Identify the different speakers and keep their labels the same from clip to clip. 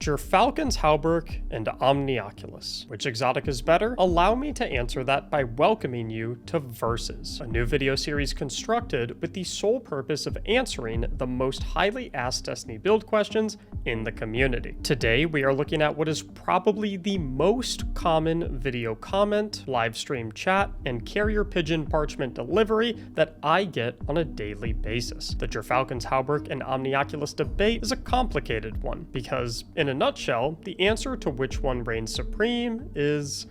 Speaker 1: Falcon's Hauberk and Omnioculus. Which exotic is better? Allow me to answer that by welcoming you to Versus, a new video series constructed with the sole purpose of answering the most highly asked Destiny build questions in the community. Today, we are looking at what is probably the most common video comment, live stream chat, and carrier pigeon parchment delivery that I get on a daily basis. The Falcon's Hauberk and Omnioculus debate is a complicated one because, in a nutshell, the answer to which one reigns supreme is,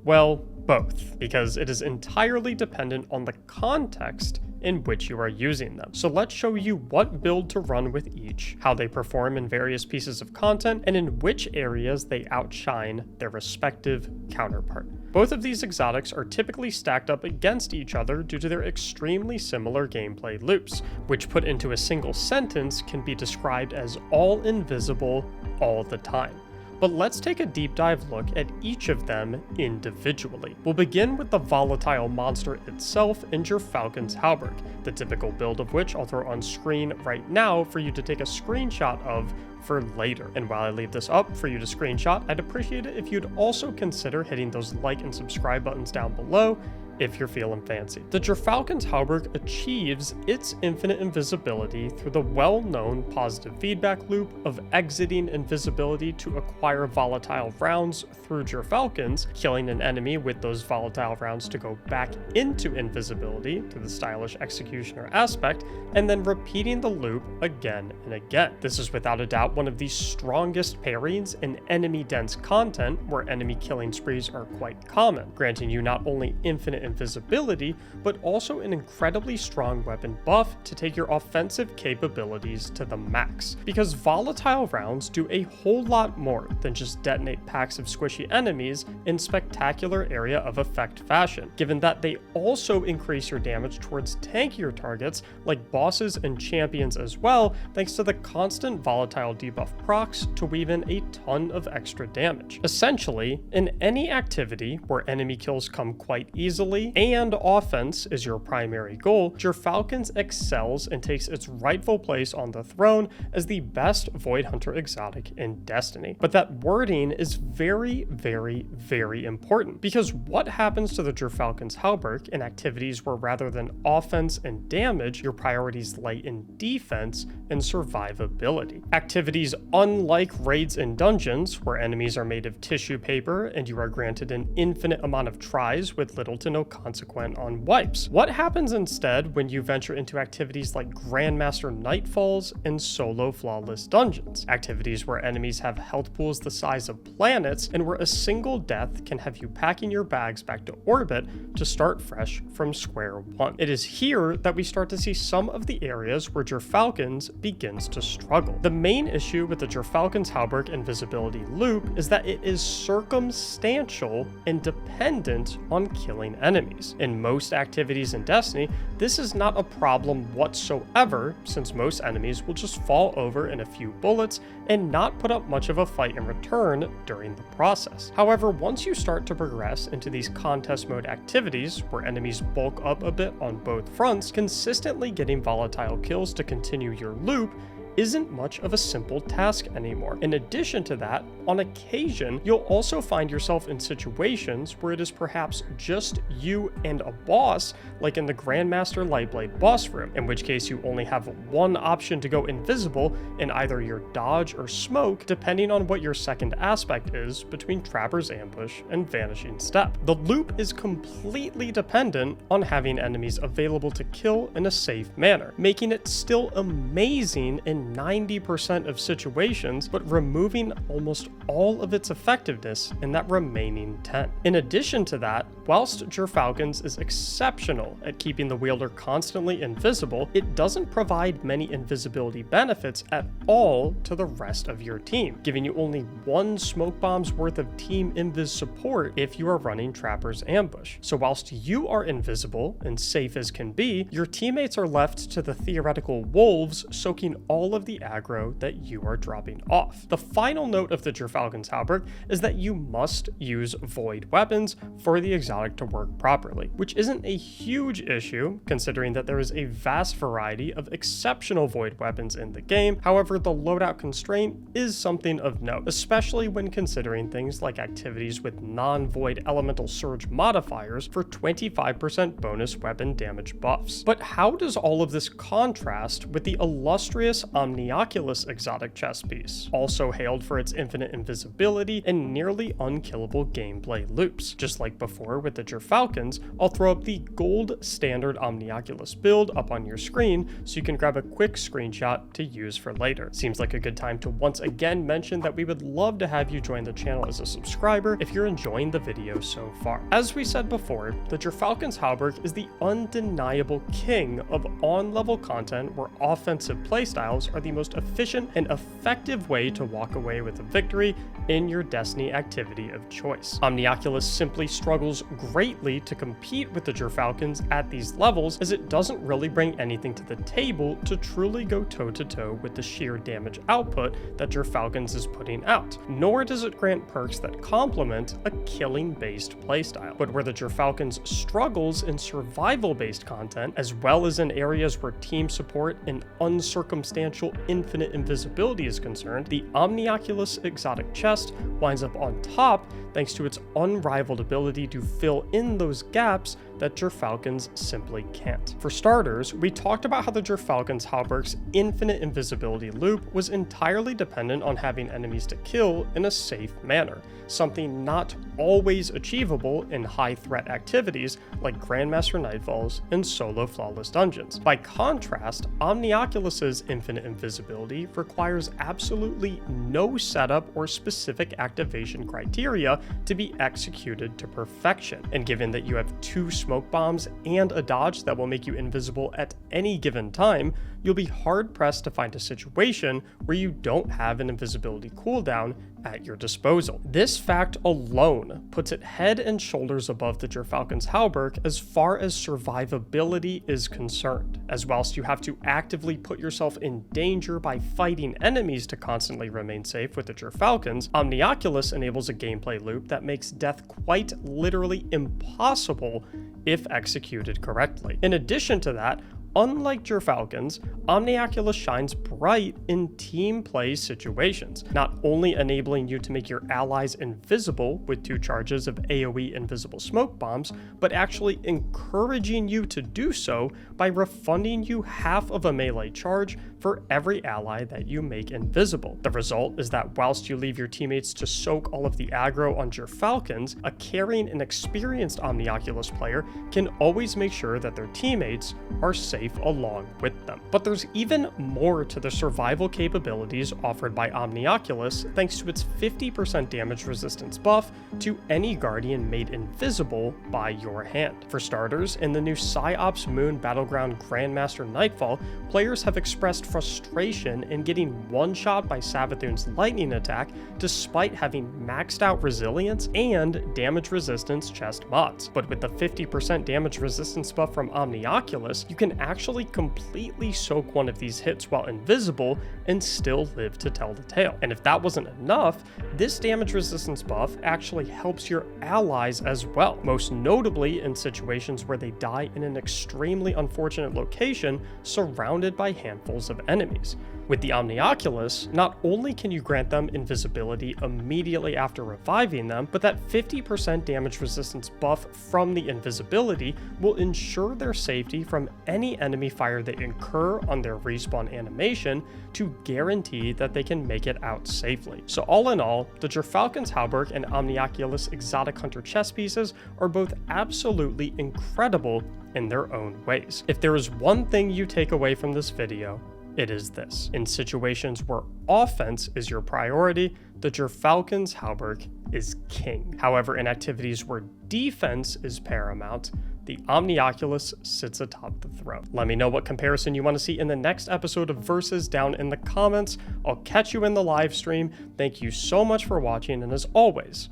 Speaker 1: well, both, because it is entirely dependent on the context in which you are using them. So let's show you what build to run with each, how they perform in various pieces of content, and in which areas they outshine their respective counterpart. Both of these exotics are typically stacked up against each other due to their extremely similar gameplay loops, which put into a single sentence can be described as all invisible all the time. But let's take a deep dive look at each of them individually. We'll begin with the volatile monster itself in Falcon's Hauberk, the typical build of which I'll throw on screen right now for you to take a screenshot of for later. And while I leave this up for you to screenshot, I'd appreciate it if you'd also consider hitting those like and subscribe buttons down below if you're feeling fancy. The Falcon's Hauberk achieves its infinite invisibility through the well-known positive feedback loop of exiting invisibility to acquire volatile rounds through Falcons, killing an enemy with those volatile rounds to go back into invisibility through the stylish executioner aspect, and then repeating the loop again and again. This is without a doubt one of the strongest pairings in enemy-dense content where enemy killing sprees are quite common, granting you not only infinite invisibility, but also an incredibly strong weapon buff to take your offensive capabilities to the max. Because volatile rounds do a whole lot more than just detonate packs of squishy enemies in spectacular area of effect fashion, given that they also increase your damage towards tankier targets like bosses and champions as well, thanks to the constant volatile debuff procs to weave in a ton of extra damage. Essentially, in any activity where enemy kills come quite easily and offense is your primary goal, Falcons excels and takes its rightful place on the throne as the best Void Hunter exotic in Destiny. But that wording is very, very, very important, because what happens to the Falcon's Hauberk in activities where rather than offense and damage, your priorities lay in defense and survivability? Activities unlike raids and dungeons, where enemies are made of tissue paper and you are granted an infinite amount of tries with little to no consequent on wipes. What happens instead when you venture into activities like Grandmaster Nightfalls and solo flawless dungeons? Activities where enemies have health pools the size of planets and where a single death can have you packing your bags back to orbit to start fresh from square one. It is here that we start to see some of the areas where Falcons begins to struggle. The main issue with the Falcon's Hauberk invisibility loop is that it is circumstantial and dependent on killing enemies. In most activities in Destiny, this is not a problem whatsoever, since most enemies will just fall over in a few bullets and not put up much of a fight in return during the process. However, once you start to progress into these contest mode activities, where enemies bulk up a bit on both fronts, consistently getting volatile kills to continue your loop isn't much of a simple task anymore. In addition to that, on occasion, you'll also find yourself in situations where it is perhaps just you and a boss, like in the Grandmaster Lightblade boss room, in which case you only have one option to go invisible in either your dodge or smoke, depending on what your second aspect is between Trapper's Ambush and Vanishing Step. The loop is completely dependent on having enemies available to kill in a safe manner, making it still amazing in 90% of situations, but removing almost all of its effectiveness in that remaining 10. In addition to that, whilst Falcons is exceptional at keeping the wielder constantly invisible, it doesn't provide many invisibility benefits at all to the rest of your team, giving you only one smoke bomb's worth of team invis support if you are running Trapper's Ambush. So whilst you are invisible and safe as can be, your teammates are left to the theoretical wolves, soaking all all of the aggro that you are dropping off. The final note of the Gerfalcon's Halberd is that you must use void weapons for the exotic to work properly, which isn't a huge issue considering that there is a vast variety of exceptional void weapons in the game. However, the loadout constraint is something of note, especially when considering things like activities with non-void elemental surge modifiers for 25% bonus weapon damage buffs. But how does all of this contrast with the illustrious Omnioculus exotic chess piece, also hailed for its infinite invisibility and nearly unkillable gameplay loops? Just like before with the Gerfalcons, I'll throw up the gold standard Omnioculus build up on your screen so you can grab a quick screenshot to use for later. Seems like a good time to once again mention that we would love to have you join the channel as a subscriber if you're enjoying the video so far. As we said before, the Gerfalcon's Halberd is the undeniable king of on-level content where offensive playstyles are the most efficient and effective way to walk away with a victory in your Destiny activity of choice. Omnioculus simply struggles greatly to compete with the Gerfalcons at these levels, as it doesn't really bring anything to the table to truly go toe-to-toe with the sheer damage output that Gerfalcons is putting out, nor does it grant perks that complement a killing-based playstyle. But where the Gerfalcons struggles in survival-based content, as well as in areas where team support and uncircumstantial infinite invisibility is concerned, the Omnioculus exotic chest winds up on top thanks to its unrivaled ability to fill in those gaps that Gerfalcons simply can't. For starters, we talked about how the Gerfalcon's Halberd's infinite invisibility loop was entirely dependent on having enemies to kill in a safe manner, something not always achievable in high threat activities like Grandmaster Nightfalls and solo flawless dungeons. By contrast, Omnioculus's infinite invisibility requires absolutely no setup or specific activation criteria to be executed to perfection. And given that you have 2 smoke bombs and a dodge that will make you invisible at any given time, you'll be hard pressed to find a situation where you don't have an invisibility cooldown at your disposal. This fact alone puts it head and shoulders above the Gerfalcon's Halberd as far as survivability is concerned, as whilst you have to actively put yourself in danger by fighting enemies to constantly remain safe with the Gerfalcons, Omnioculus enables a gameplay loop that makes death quite literally impossible if executed correctly. In addition to that, unlike Gerfalcons, Omnioculus shines bright in team play situations, not only enabling you to make your allies invisible with 2 charges of AoE invisible smoke bombs, but actually encouraging you to do so by refunding you half of a melee charge for every ally that you make invisible. The result is that whilst you leave your teammates to soak all of the aggro on Gerfalcons, a caring and experienced Omnioculus player can always make sure that their teammates are safe along with them. But there's even more to the survival capabilities offered by Omnioculus thanks to its 50% damage resistance buff to any Guardian made invisible by your hand. For starters, in the new PsyOps Moon Battleground Grandmaster Nightfall, players have expressed frustration in getting one-shot by Savathun's lightning attack despite having maxed out resilience and damage resistance chest mods. But with the 50% damage resistance buff from Omnioculus, you can actually completely soak one of these hits while invisible and still live to tell the tale. And if that wasn't enough, this damage resistance buff actually helps your allies as well, most notably in situations where they die in an extremely unfortunate location surrounded by handfuls of enemies. With the Omnioculus, not only can you grant them invisibility immediately after reviving them, but that 50% damage resistance buff from the invisibility will ensure their safety from any enemy fire they incur on their respawn animation to guarantee that they can make it out safely. So all in all, the Gerfalcon's Halberd and Omnioculus Exotic Hunter chess pieces are both absolutely incredible in their own ways. If there is one thing you take away from this video, it is this. In situations where offense is your priority, the Gerfalcon's Halberd is king. However, in activities where defense is paramount, the Omnioculus sits atop the throne. Let me know what comparison you want to see in the next episode of Versus down in the comments. I'll catch you in the live stream. Thank you so much for watching, and as always,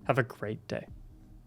Speaker 1: have a great day.